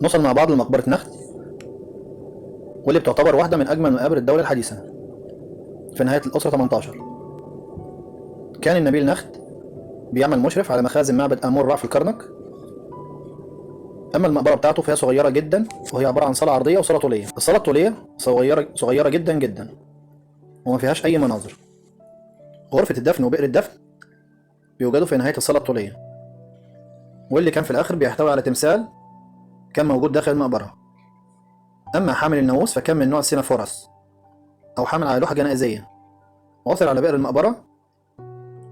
نوصل مع بعض لمقبرة نخت، واللي بتعتبر واحدة من أجمل مقابر الدولة الحديثة في نهاية الأسرة 18. كان النبيل نخت بيعمل مشرف على مخازن معبد آمون را في الكرنك. أما المقبرة بتاعته فهي صغيرة جدا، وهي عبارة عن صالة عرضية وصالة طولية. الصالة الطولية صغيرة جدا جدا وما فيهاش أي مناظر. غرفة الدفن وبئر الدفن بيوجدوا في نهاية الصالة الطولية، واللي كان في الآخر بيحتوي على تمثال كان موجود داخل المقبرة. أما حامل الناموس فكان من نوع السينافورس أو حامل على لوحة جنائزية، وصل على بئر المقبرة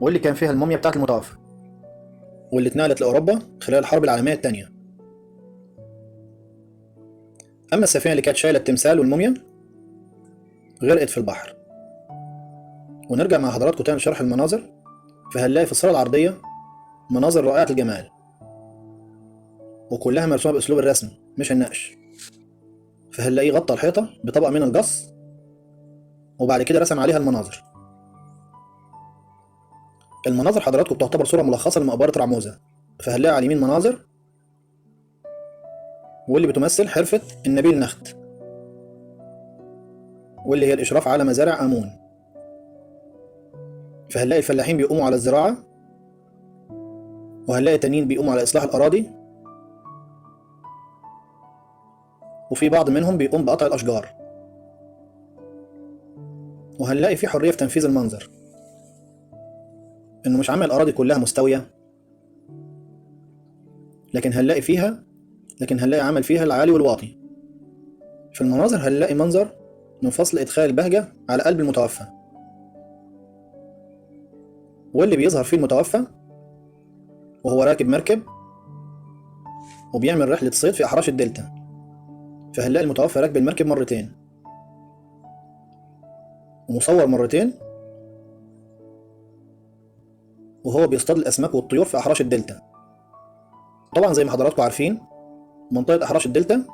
واللي كان فيها الموميا بتاعت المتوفى، واللي اتنقلت لأوروبا خلال الحرب العالمية الثانية. أما السفينة اللي كانت شايلة التمثال والموميا غرقت في البحر. ونرجع مع حضراتكم تاني لشرح المناظر. فهنلاقي في الصالة العرضية مناظر رائعة الجمال، وكلها مرسومة بأسلوب الرسم مش النقش. فهنلاقيه غطى الحيطة بطبقة من الجص، وبعد كده رسم عليها المناظر. المناظر حضراتكم بتعتبر صورة ملخصة لمقبرة رعموزة. فهنلاقي على اليمين مناظر واللي بتمثل حرفة النبيل نخت، واللي هي الإشراف على مزارع آمون. فهنلاقي الفلاحين بيقوموا على الزراعة، وهنلاقي تانيين بيقوموا على إصلاح الأراضي، وفي بعض منهم بيقوم بقطع الأشجار. وهنلاقي في حرية في تنفيذ المنظر، إنه مش عامل الأراضي كلها مستوية، لكن هنلاقي عمل فيها العالي والواطي. في المناظر هنلاقي منظر من فصل إدخال البهجة على قلب المتوفى، واللي بيظهر فيه المتوفى وهو راكب مركب وبيعمل رحلة صيد في أحراش الدلتا. فهنلاقي المتوفى راكب المركب مرتين ومصور مرتين وهو بيصطاد الأسماك والطيور في أحراش الدلتا. طبعا زي ما حضراتكم عارفين، منطقة أحراش الدلتا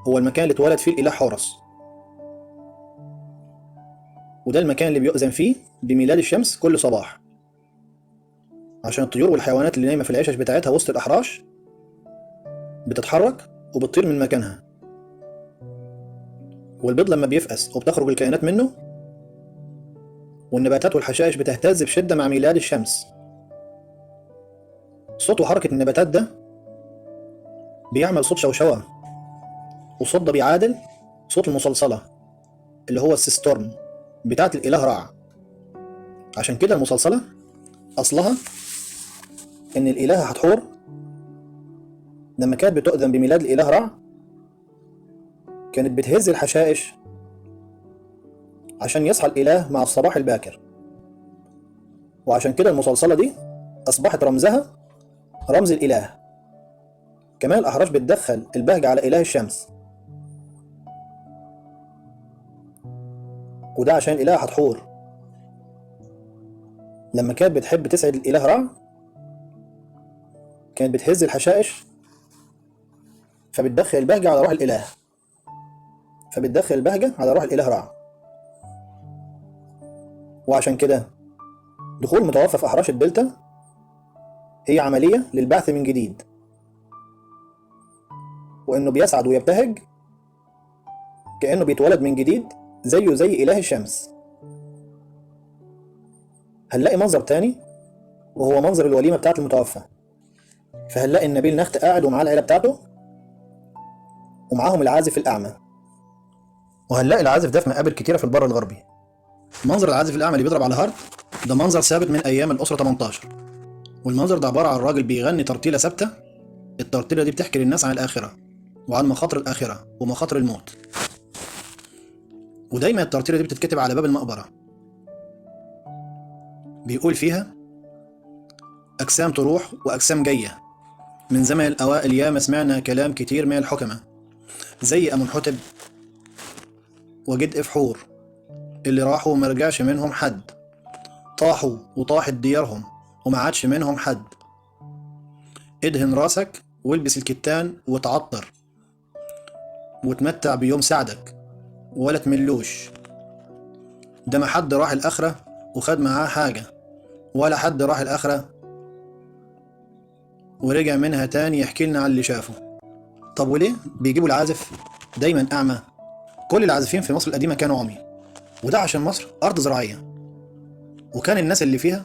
هو المكان اللي اتولد فيه الإله حورس، وده المكان اللي بيؤذن فيه بميلاد الشمس كل صباح، عشان الطيور والحيوانات اللي نايمة في العشش بتاعتها وسط الأحراش بتتحرك وبتطير من مكانها، والبيض لما بيفقس وبتخرج الكائنات منه، والنباتات والحشائش بتهتز بشدة مع ميلاد الشمس. صوت وحركة النباتات ده بيعمل صوت شوشوة، والصوت ده بيعادل صوت المصلصلة اللي هو السيستورم بتاعت الإله رع. عشان كده المصلصلة أصلها إن الإلهة حتحور لما كانت بتؤذن بميلاد الإله رع كانت بتهز الحشائش عشان يصحى الإله مع الصباح الباكر. وعشان كده المصلصلة دي أصبحت رمزها رمز الإله. كمان الأحراش بتدخل البهجة على إله الشمس، وده عشان الإله حتحور لما كانت بتحب تسعد الإله رع كانت بتهز الحشائش فبتدخل البهجة على روح الإله، رع. وعشان كده دخول المتوفى في أحراش الدلتا هي عملية للبعث من جديد، وإنه بيسعد ويبتهج كأنه بيتولد من جديد زيه زي إله الشمس. هنلاقي منظر تاني وهو منظر الوليمة بتاعت المتوفى. فهنلاقي النبيل نخت قاعد ومعاه العيلة بتاعته ومعاهم العازف الأعمى. وهنلاقي العازف ده في مقابر كتيرة في البر الغربي. منظر العازف الأعمى اللي بيضرب على هارت ده منظر ثابت من أيام الأسرة 18، والمنظر ده عبارة عن راجل بيغني ترتيلة ثابتة. الترتيلة دي بتحكي للناس عن الآخرة وعن مخاطر الآخرة ومخاطر الموت، ودايما الترتيلة دي بتتكتب على باب المقبرة. بيقول فيها: أجسام تروح وأجسام جاية، من زمن الأوائل ياما سمعنا كلام كتير من الحكمة، زي أمنحتب وجد إفحور اللي راحوا وما رجعش منهم حد، طاحوا وطاحت ديارهم وما عادش منهم حد. ادهن راسك والبس الكتان وتعطر وتمتع بيوم سعدك ولا تملوش، ده ما حد راح الآخرة وخد معاه حاجة، ولا حد راح الآخرة ورجع منها تاني يحكي لنا على اللي شافه. طب وليه بيجيبوا العازف دايما أعمى؟ كل العازفين في مصر القديمة كانوا عمي، وده عشان مصر أرض زراعية، وكان الناس اللي فيها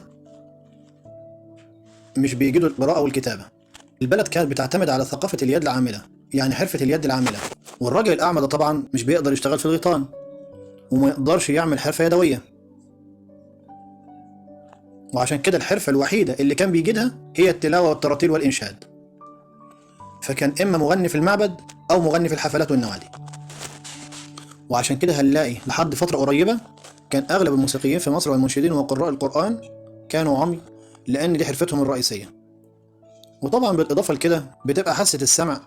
مش بيجيدوا القراءة والكتابة. البلد كانت بتعتمد على ثقافة اليد العاملة، يعني حرفة اليد العاملة. والراجل الأعمى ده طبعا مش بيقدر يشتغل في الغيطان، وما يقدرش يعمل حرفة يدوية، وعشان كده الحرفة الوحيدة اللي كان بيجيدها هي التلاوة والتراتيل والإنشاد. فكان إما مغني في المعبد أو مغني في الحفلات والنوادي. وعشان كده هنلاقي لحد فترة قريبة كان أغلب الموسيقيين في مصر والمنشدين وقراء القرآن كانوا عمي، لأن دي حرفتهم الرئيسية. وطبعا بالإضافة لكده بتبقى حاسة السمع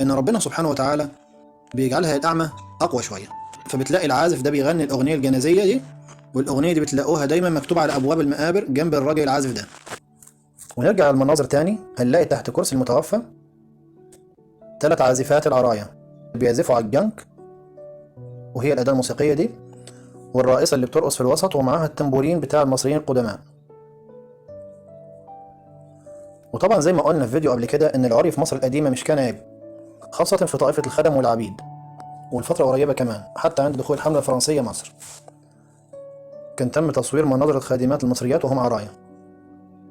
إن ربنا سبحانه وتعالى بيجعلها الأعمى أقوى شوية، فبتلاقي العازف ده بيغني الأغنية الجنازية دي، والأغنية دي بتلاقوها دايما مكتوبة على أبواب المقابر جنب الراجل العازف ده. ونرجع للمناظر تاني، هنلاقي تحت كرسي المتوفى 3 عازفات العرايا بيعزفوا على الجنك، وهي الأداة الموسيقية دي، والرائصة اللي بترقص في الوسط ومعاها التنبورين بتاع المصريين القدماء. وطبعا زي ما قلنا في فيديو قبل كده إن العري في مصر القديمة مش كان عيب، خاصة في طائفة الخدم والعبيد، والفترة قريبة كمان حتى عند دخول الحملة الفرنسية مصر كان تم تصوير مناظر الخادمات المصريات وهم عرايا،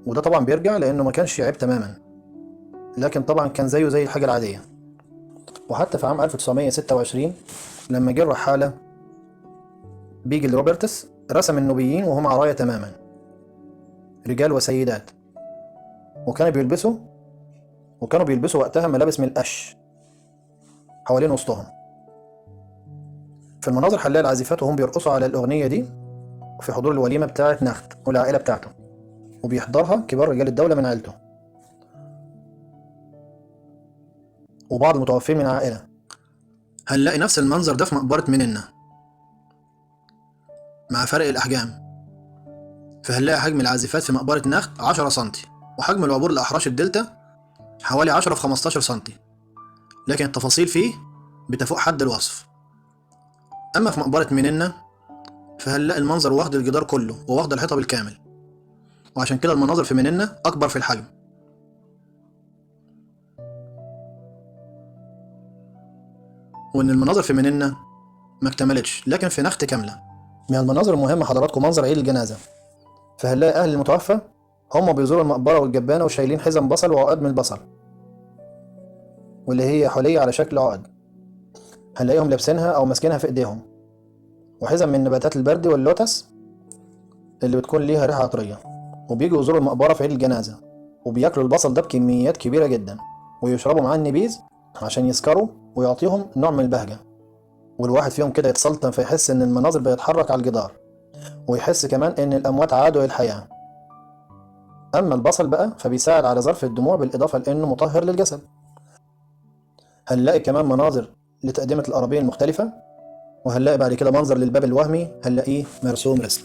وده طبعا بيرجع لأنه ما كانش عيب تماما، لكن طبعا كان زيه زي الحاجة العادية. وحتى في عام 1926 لما جه الرحالة بيجل روبرتس رسم النوبيين وهم عرايا تماما، رجال وسيدات، وكانوا بيلبسوا وقتها ملابس من القش حوالين وسطهم. في المناظر هنلاقي العازفات وهم بيرقصوا على الأغنية دي في حضور الوليمة بتاعة نخت والعائلة بتاعته، وبيحضرها كبار رجال الدولة من عائلته وبعض المتوفين من العائلة. هنلاقي نفس المنظر ده في مقبرة مننا مع فرق الأحجام، فهنلاقي حجم العازفات في مقبرة نخت 10 سنتي، وحجم العبور لأحراش الدلتا حوالي 10 في 15 سنتي، لكن التفاصيل فيه بتفوق حد الوصف. أما في مقبرة مننا فهنلاقي المنظر واخد الجدار كله وواخد الحيطة بالكامل، وعشان كده المناظر في مننا أكبر في الحجم. وإن المناظر في مننا ما اكتملتش، لكن في نخت كاملة. من المناظر المهمة حضراتكم منظر عيد الجنازة، فهنلاقي أهل المتوفى هم بيزوروا المقبرة والجبانة وشايلين حزم بصل وعقد من البصل، واللي هي حلية على شكل عقد، هنلاقيهم لابسينها أو ماسكينها في إيديهم، وحزم من نباتات البرد واللوتس اللي بتكون ليها ريحة عطرية. وبيجوا يزوروا المقبرة في عيد الجنازة وبياكلوا البصل ده بكميات كبيرة جدا، ويشربوا معاه النبيذ عشان يسكروا ويعطيهم نوع من البهجة. والواحد فيهم كده يتسلطن فيحس إن المناظر بيتحرك على الجدار، ويحس كمان إن الأموات عادوا للحياة. أما البصل بقى فبيساعد على ظرف الدموع بالإضافة لأنه مطهر للجسد. هنلاقي كمان مناظر لتقدمة القرابين المختلفة، وهنلاقي بعد كده منظر للباب الوهمي هنلاقيه مرسوم رسم.